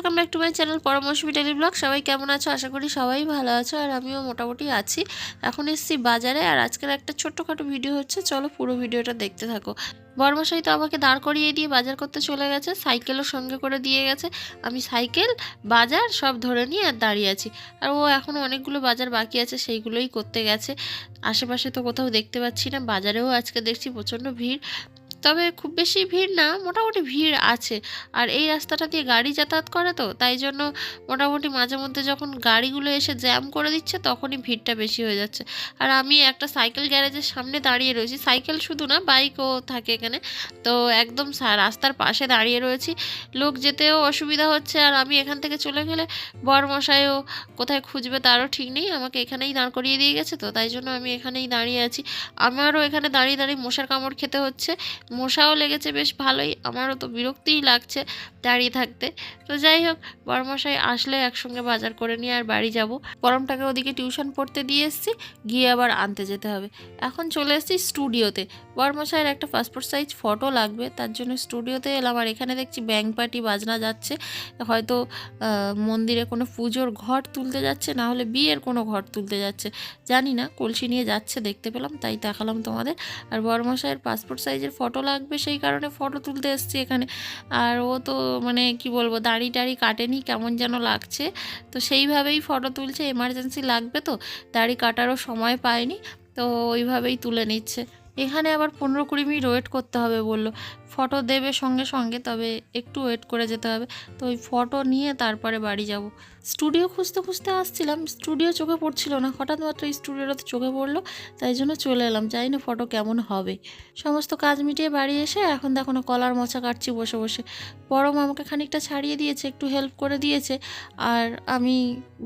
Welcome back to my channel Poramorshi daily vlog. সবাই কেমন আছো? আশা করি সবাই ভালো আছো, আর আমিও মোটামুটি আছি। এখন এসেছি বাজারে, আর আজকের একটা ছোট্টখাটো ভিডিও হচ্ছে, চলো পুরো ভিডিওটা দেখতে থাকো। বর্মশাই তো আমাকে দাঁড় করিয়ে দিয়ে বাজার করতে চলে গেছে, সাইকেলও সঙ্গে করে দিয়ে গেছে। আমি সাইকেল বাজার সব ধরে নিয়ে আর দাঁড়িয়ে আছি, আর ও এখনও অনেকগুলো বাজার বাকি আছে, সেইগুলোই করতে গেছে। আশেপাশে তো কোথাও দেখতে পাচ্ছি না, বাজারেও আজকে দেখছি প্রচণ্ড ভিড়, তবে খুব বেশি ভিড় না, মোটামুটি ভিড় আছে। আর এই রাস্তাটা দিয়ে গাড়ি যাতায়াত করে, তো তাই জন্য মোটামুটি মাঝে মধ্যে যখন গাড়িগুলো এসে জ্যাম করে দিচ্ছে তখনই ভিড়টা বেশি হয়ে যাচ্ছে। আর আমি একটা সাইকেল গ্যারেজের সামনে দাঁড়িয়ে রয়েছি, সাইকেল শুধু না বাইকও থাকে এখানে, তো একদম রাস্তার পাশে দাঁড়িয়ে রয়েছি। লোক যেতেও অসুবিধা হচ্ছে, আর আমি এখান থেকে চলে গেলে বরমশাইও কোথায় খুঁজবে তারও ঠিক নেই, আমাকে এখানেই দাঁড় করিয়ে দিয়ে গেছে, তো তাই জন্য আমি এখানেই দাঁড়িয়ে আছি। আমারও এখানে দাঁড়িয়ে দাঁড়িয়ে মশার কামড় খেতে হচ্ছে, মশাও লেগেছে বেশ ভালোই, আমারও তো বিরক্তিই লাগছে দাঁড়িয়ে থাকতে। তো যাই হোক, বড়মশাই আসলে একসঙ্গে বাজার করে নিয়ে আর বাড়ি যাব। পরমটাকে ওদিকে টিউশন পড়তে দিয়ে এসেছি, গিয়ে আবার আনতে যেতে হবে। এখন চলে এসেছি স্টুডিওতে, বড়মশাইয়ের একটা পাসপোর্ট সাইজ ফটো লাগবে, তার জন্য স্টুডিওতে এলাম। আর এখানে দেখছি ব্যাংক পার্টি বাজনা যাচ্ছে, হয়তো মন্দিরে কোনো পুজোর ঘর তুলতে যাচ্ছে, না হলে বিয়ের কোনো ঘর তুলতে যাচ্ছে, জানি না। কলসি নিয়ে যাচ্ছে দেখতে পেলাম, তাই দেখালাম তোমাদের। আর বড়মশাইয়ের পাসপোর্ট সাইজের ফটো লাগবে, সেই কারণে ফটো তুলতে এসেছি এখানে। আর ও তো মানে কি বলবো, দাড়ি টাড়ি কাটেনি, কেমন যেন লাগছে, তো সেইভাবেই ফটো তুলছে। এমার্জেন্সি লাগবে তো, দাড়ি কাটারও সময় পায়নি, তো ওইভাবেই তুলে নিচ্ছে। এখানে আবার 15-20 মিনিট ওয়েট করতে হবে বললো, ফটো দেবে সঙ্গে সঙ্গে, তবে একটু ওয়েট করে যেতে হবে। তো ওই ফটো নিয়ে তারপরে বাড়ি যাব। স্টুডিও খুঁজতে খুঁজতে আসছিলাম, স্টুডিও চোখে পড়ছিল না, হঠাৎ মাত্র এই স্টুডিওটাতে চোখে পড়লো, তাই জন্য চলে এলাম। জানি না ফটো কেমন হবে। সমস্ত কাজ মিটিয়ে বাড়ি এসে এখন দেখো না কলার মোচা কাটছি বসে বসে। পরম আমাকে খানিকটা ছাড়িয়ে দিয়েছে, একটু হেল্প করে দিয়েছে, আর আমি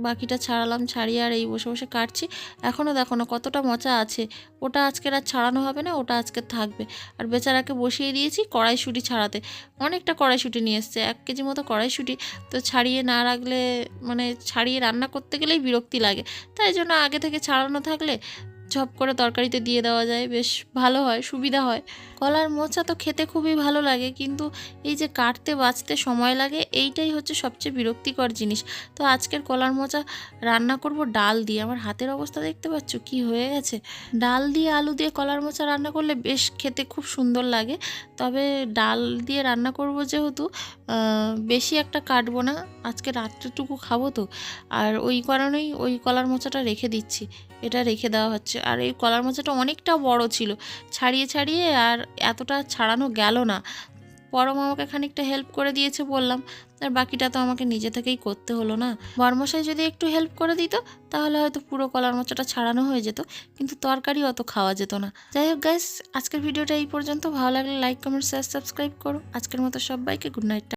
বাকিটা ছাড়ালাম, ছাড়িয়ে আর এই বসে বসে কাটছি। এখনও দেখো না কতটা মোচা আছে, ওটা আজকের আর ছাড়ানো হবে না, ওটা আজকে থাকবে। আর বেচারাকে বসিয়ে দিয়েছি কড়াইশুঁটি ছাড়াতে, অনেকটা কড়াইশুঁটি নিয়ে এসছে, 1 কেজি মতো কড়াইশুঁটি, তো ছাড়িয়ে না রাখলে মানে ছাড়িয়ে রান্না করতে গেলেই বিরক্তি লাগে, তাই জন্য আগে থেকে ছাড়ানো থাকলে ঝপ করে তরকারিতে দিয়ে দেওয়া যায়, বেশ ভালো হয়, সুবিধা হয়। কলার মোচা তো খেতে খুবই ভালো লাগে, কিন্তু এই যে কাটতে বাছতে সময় লাগে, এইটাই হচ্ছে সবচেয়ে বিরক্তিকর জিনিস। তো আজকের কলার মোচা রান্না করব ডাল দিয়ে। আমার হাতের অবস্থা দেখতে পাচ্ছ কি হয়ে গেছে। ডাল দিয়ে আলু দিয়ে কলার মোচা রান্না করলে বেশ খেতে খুব সুন্দর লাগে, তবে ডাল দিয়ে রান্না করব যেহেতু বেশি একটা কাটবো না, আজকে রাত্রেটুকু খাবো তো, আর ওই কারণেই ওই কলার মোচাটা রেখে দিচ্ছি, এটা রেখে দেওয়া হচ্ছে। আর এই কলার মোচাটা অনেকটা বড় ছিল, ছাড়িয়ে ছাড়িয়ে আর এতটা ছাড়ানো গেল না। পরম আমাকে খানিকটা হেল্প করে দিয়েছে বললাম, আর বাকিটা তো আমাকে নিজে থেকেই করতে হলো না। বরমশাই যদি একটু হেল্প করে দিত তাহলে হয়তো পুরো কলার মোচাটা ছাড়ানো হয়ে যেত, কিন্তু তরকারি অত খাওয়া যেত না। যাই হোক গাইস, আজকের ভিডিওটা এই পর্যন্ত। ভালো লাগলে লাইক, কমেন্ট, শেয়ার, সাবস্ক্রাইব করো। আজকের মতো সবাইকে গুড নাইট।